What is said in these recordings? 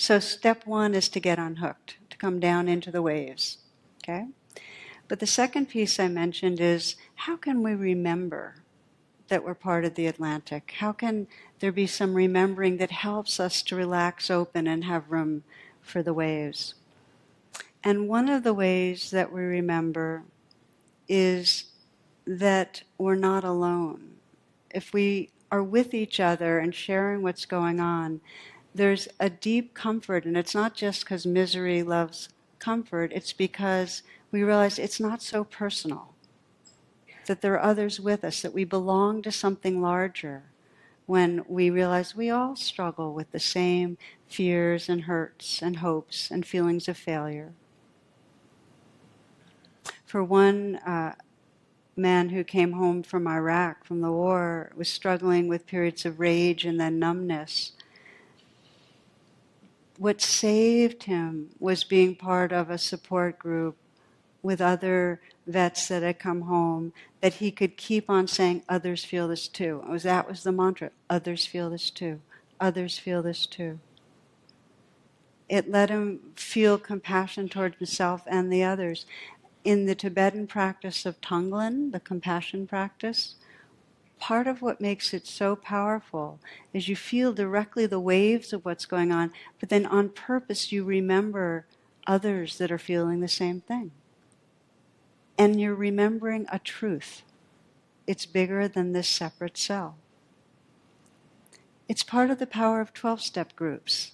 So step one is to get unhooked, to come down into the waves. Okay? But the second piece I mentioned is, how can we remember that we're part of the Atlantic? How can there be some remembering that helps us to relax open and have room for the waves? And one of the ways that we remember is that we're not alone. If we are with each other and sharing what's going on, there's a deep comfort, and it's not just because misery loves comfort, it's because we realize it's not so personal, that there are others with us, that we belong to something larger when we realize we all struggle with the same fears and hurts and hopes and feelings of failure. For one man who came home from Iraq, from the war, was struggling with periods of rage and then numbness. What saved him was being part of a support group with other vets that had come home, that he could keep on saying, others feel this too. That was the mantra, others feel this too. Others feel this too. It let him feel compassion towards himself and the others. In the Tibetan practice of Tonglen, the compassion practice, part of what makes it so powerful is you feel directly the waves of what's going on, but then on purpose you remember others that are feeling the same thing. And you're remembering a truth. It's bigger than this separate cell. It's part of the power of 12-step groups,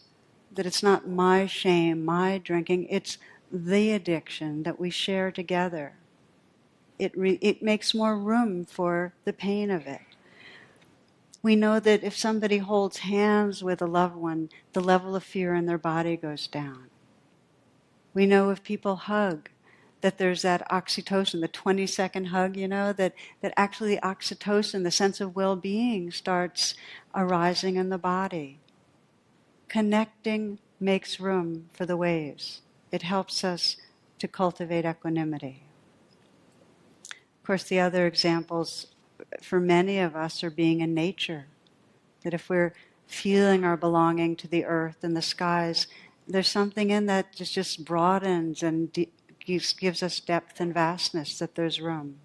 that it's not my shame, my drinking, it's the addiction that we share together. It makes more room for the pain of it. We know that if somebody holds hands with a loved one, the level of fear in their body goes down. We know if people hug, that there's that oxytocin, the 20-second hug, that actually the oxytocin, the sense of well-being, starts arising in the body. Connecting makes room for the waves. It helps us to cultivate equanimity. Of course, the other examples for many of us are being in nature. That if we're feeling our belonging to the earth and the skies, there's something in that just broadens and gives us depth and vastness, that there's room.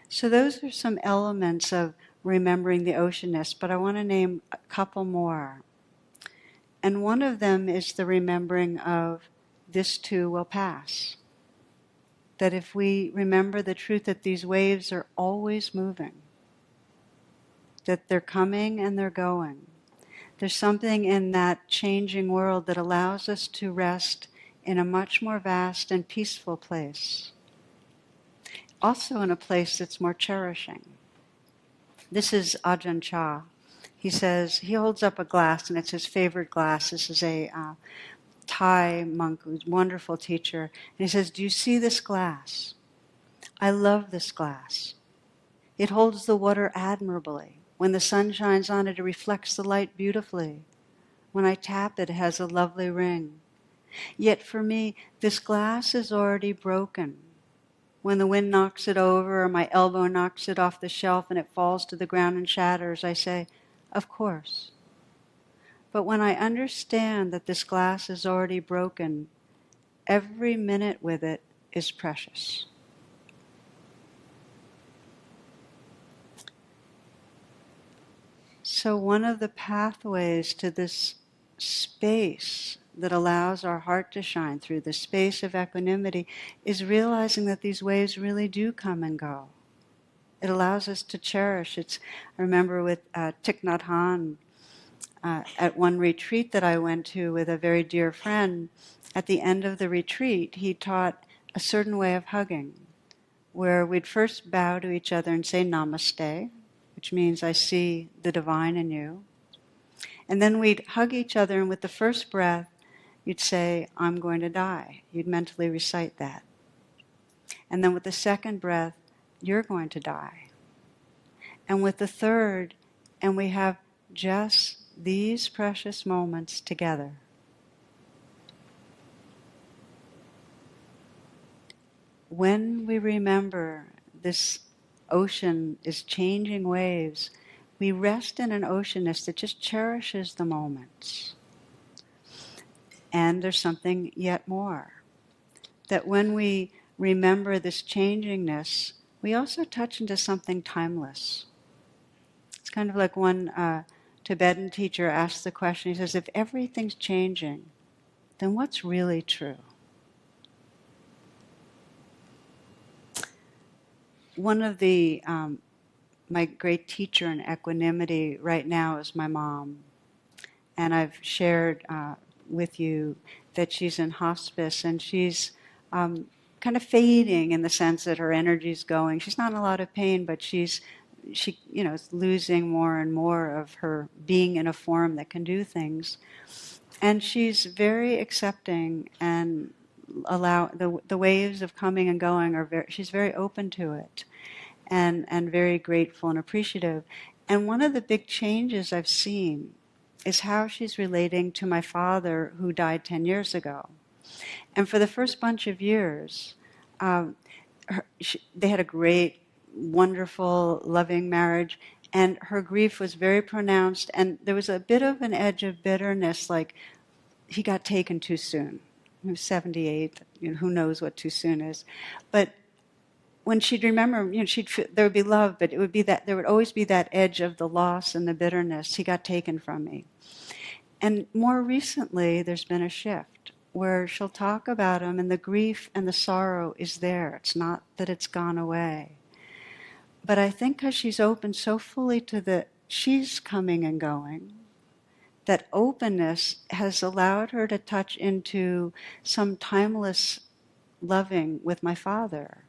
So those are some elements of remembering the oceanness, but I want to name a couple more. And one of them is the remembering of this too will pass. That if we remember the truth that these waves are always moving, that they're coming and they're going, there's something in that changing world that allows us to rest in a much more vast and peaceful place. Also in a place that's more cherishing. This is Ajahn Chah. He says, he holds up a glass, and it's his favorite glass. This is a Thai monk who's a wonderful teacher. And he says, do you see this glass? I love this glass. It holds the water admirably. When the sun shines on it, it reflects the light beautifully. When I tap it, it has a lovely ring. Yet for me, this glass is already broken. When the wind knocks it over or my elbow knocks it off the shelf and it falls to the ground and shatters, I say, of course. But when I understand that this glass is already broken, every minute with it is precious. So one of the pathways to this space that allows our heart to shine through, the space of equanimity, is realizing that these waves really do come and go. It allows us to cherish. I remember with Thich Nhat Hanh, at one retreat that I went to with a very dear friend, at the end of the retreat, he taught a certain way of hugging, where we'd first bow to each other and say namaste, which means I see the divine in you. And then we'd hug each other, and with the first breath, you'd say, I'm going to die. You'd mentally recite that. And then with the second breath, you're going to die. And with the third, and we have just these precious moments together. When we remember this ocean is changing waves, we rest in an oceanness that just cherishes the moments. And there's something yet more. That when we remember this changingness, we also touch into something timeless. It's kind of like one Tibetan teacher asked the question, he says, if everything's changing, then what's really true? One of my great teacher in equanimity right now is my mom. And I've shared with you that she's in hospice and she's kind of fading in the sense that her energy's going. She's not in a lot of pain, but she is losing more and more of her being in a form that can do things. And she's very accepting and allow the waves of coming and going she's very open to it and very grateful and appreciative. And one of the big changes I've seen is how she's relating to my father who died 10 years ago. And for the first bunch of years, they had a great, wonderful, loving marriage, and her grief was very pronounced, and there was a bit of an edge of bitterness, like he got taken too soon. He was 78, who knows what too soon is. But when she'd remember, there would be love, but it would be that there would always be that edge of the loss and the bitterness. He got taken from me. And more recently, there's been a shift where she'll talk about him, and the grief and the sorrow is there. It's not that it's gone away. But I think because she's open so fully to she's coming and going, that openness has allowed her to touch into some timeless loving with my father.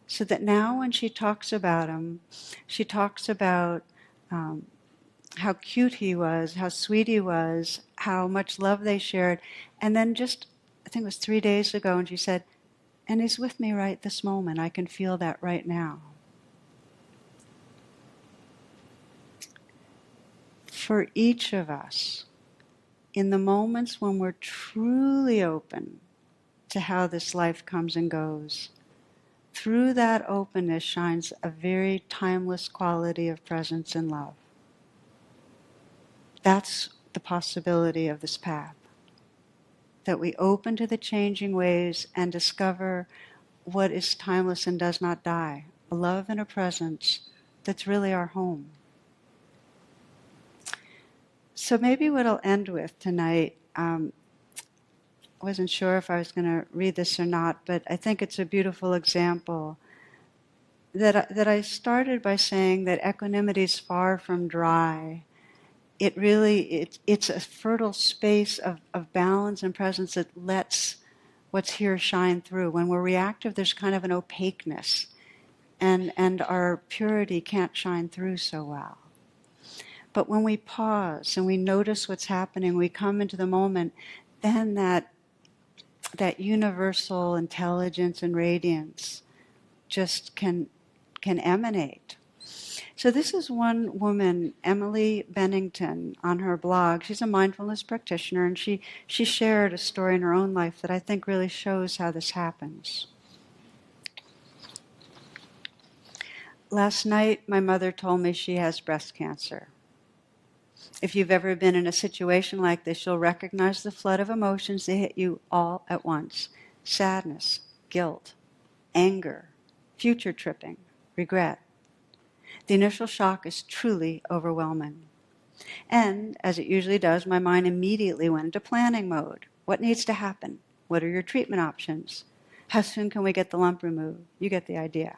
So that now when she talks about him, she talks about how cute he was, how sweet he was, how much love they shared. And then just, I think it was 3 days ago, and she said, and he's with me right this moment. I can feel that right now. For each of us, in the moments when we're truly open to how this life comes and goes, through that openness shines a very timeless quality of presence and love. That's the possibility of this path. That we open to the changing ways and discover what is timeless and does not die. A love and a presence that's really our home. So maybe what I'll end with tonight, I wasn't sure if I was going to read this or not, but I think it's a beautiful example that I started by saying that equanimity is far from dry. It's a fertile space of balance and presence that lets what's here shine through. When we're reactive, there's kind of an opaqueness, and our purity can't shine through so well. But when we pause and we notice what's happening, we come into the moment, then that universal intelligence and radiance just can emanate. So this is one woman, Emily Bennington, on her blog. She's a mindfulness practitioner, and she shared a story in her own life that I think really shows how this happens. Last night, my mother told me she has breast cancer. If you've ever been in a situation like this, you'll recognize the flood of emotions that hit you all at once. Sadness, guilt, anger, future tripping, regret. The initial shock is truly overwhelming. And, as it usually does, my mind immediately went into planning mode. What needs to happen? What are your treatment options? How soon can we get the lump removed? You get the idea.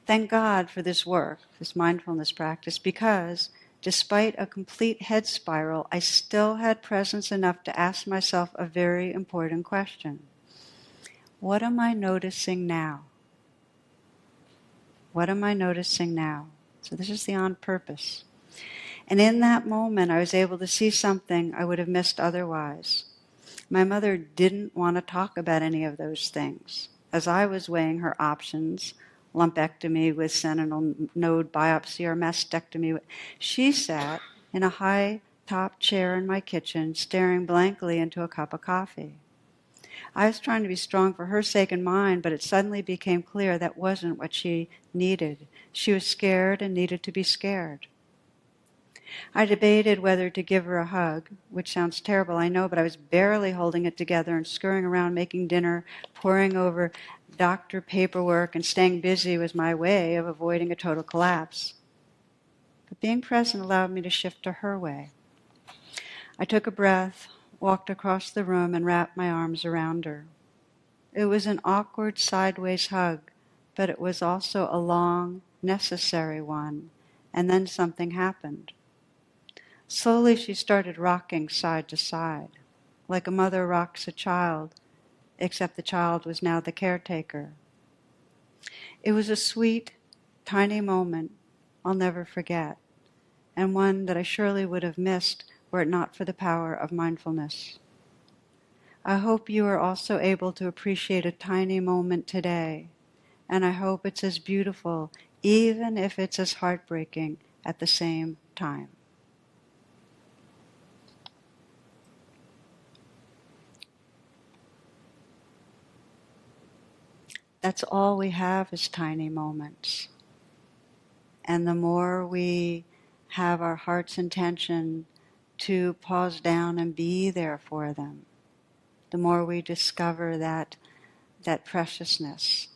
Thank God for this work, this mindfulness practice, because despite a complete head spiral, I still had presence enough to ask myself a very important question. What am I noticing now? What am I noticing now? So this is the on purpose. And in that moment, I was able to see something I would have missed otherwise. My mother didn't want to talk about any of those things. As I was weighing her options, lumpectomy with sentinel node biopsy or mastectomy, she sat in a high-top chair in my kitchen, staring blankly into a cup of coffee. I was trying to be strong for her sake and mine, but it suddenly became clear that wasn't what she needed. She was scared and needed to be scared. I debated whether to give her a hug, which sounds terrible, I know, but I was barely holding it together and scurrying around making dinner, poring over doctor paperwork, and staying busy was my way of avoiding a total collapse. But being present allowed me to shift to her way. I took a breath, walked across the room, and wrapped my arms around her. It was an awkward sideways hug, but it was also a long, necessary one. And then something happened. Slowly she started rocking side to side, like a mother rocks a child, except the child was now the caretaker. It was a sweet, tiny moment I'll never forget, and one that I surely would have missed were it not for the power of mindfulness. I hope you are also able to appreciate a tiny moment today, and I hope it's as beautiful, even if it's as heartbreaking at the same time. That's all we have is tiny moments. And the more we have our heart's intention to pause down and be there for them, the more we discover that preciousness,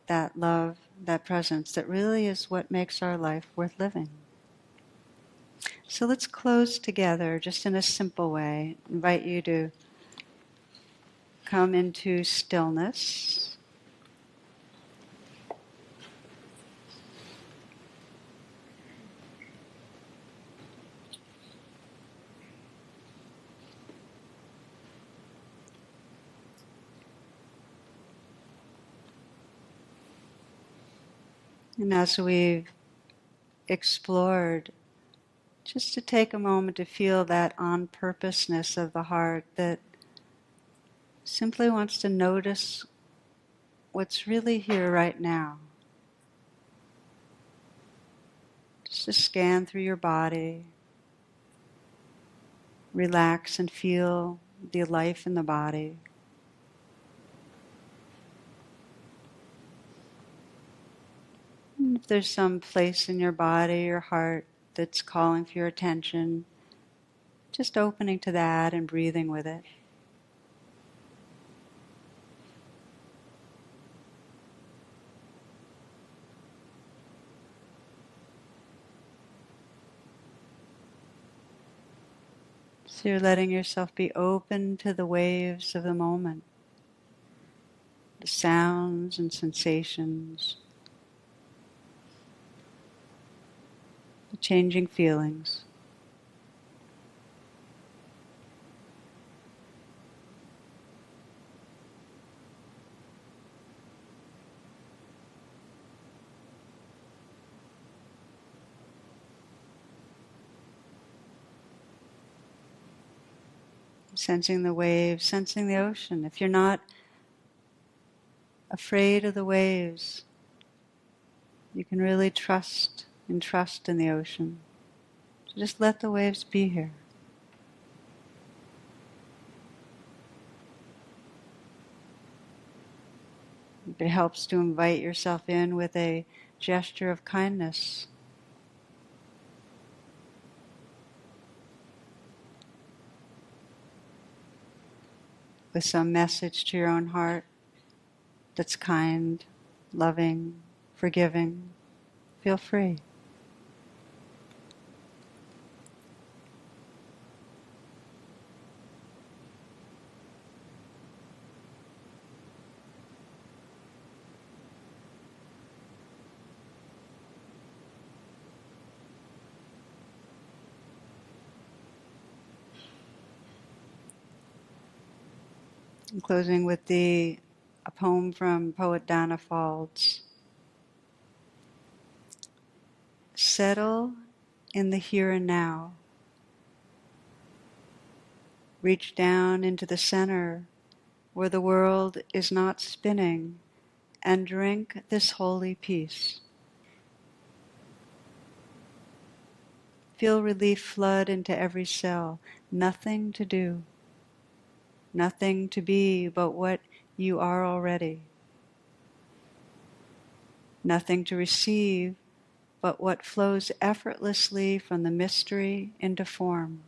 that love, that presence, that really is what makes our life worth living. So let's close together just in a simple way. I invite you to come into stillness. And as we've explored, just to take a moment to feel that on-purposeness of the heart that simply wants to notice what's really here right now. Just to scan through your body, relax and feel the life in the body. And if there's some place in your body or heart that's calling for your attention, just opening to that and breathing with it. So you're letting yourself be open to the waves of the moment, the sounds and sensations, the changing feelings. Sensing the waves, sensing the ocean. If you're not afraid of the waves, you can really trust in the ocean. So just let the waves be here. It helps to invite yourself in with a gesture of kindness. With some message to your own heart that's kind, loving, forgiving. Feel free. I'm closing with a poem from poet Dana Faulds. Settle in the here and now. Reach down into the center where the world is not spinning and drink this holy peace. Feel relief flood into every cell. Nothing to do. Nothing to be but what you are already. Nothing to receive but what flows effortlessly from the mystery into form.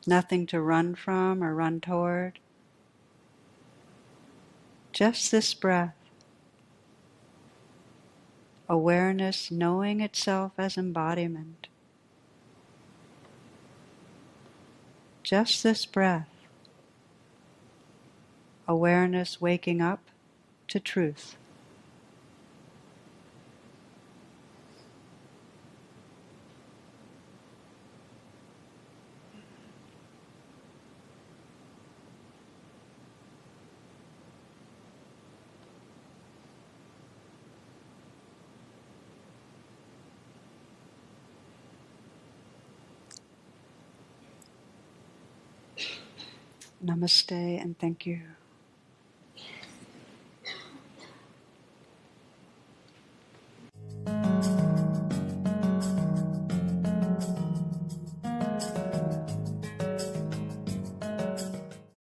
Nothing to run from or run toward. Just this breath. Awareness knowing itself as embodiment. Just this breath. Awareness waking up to truth. Namaste and thank you.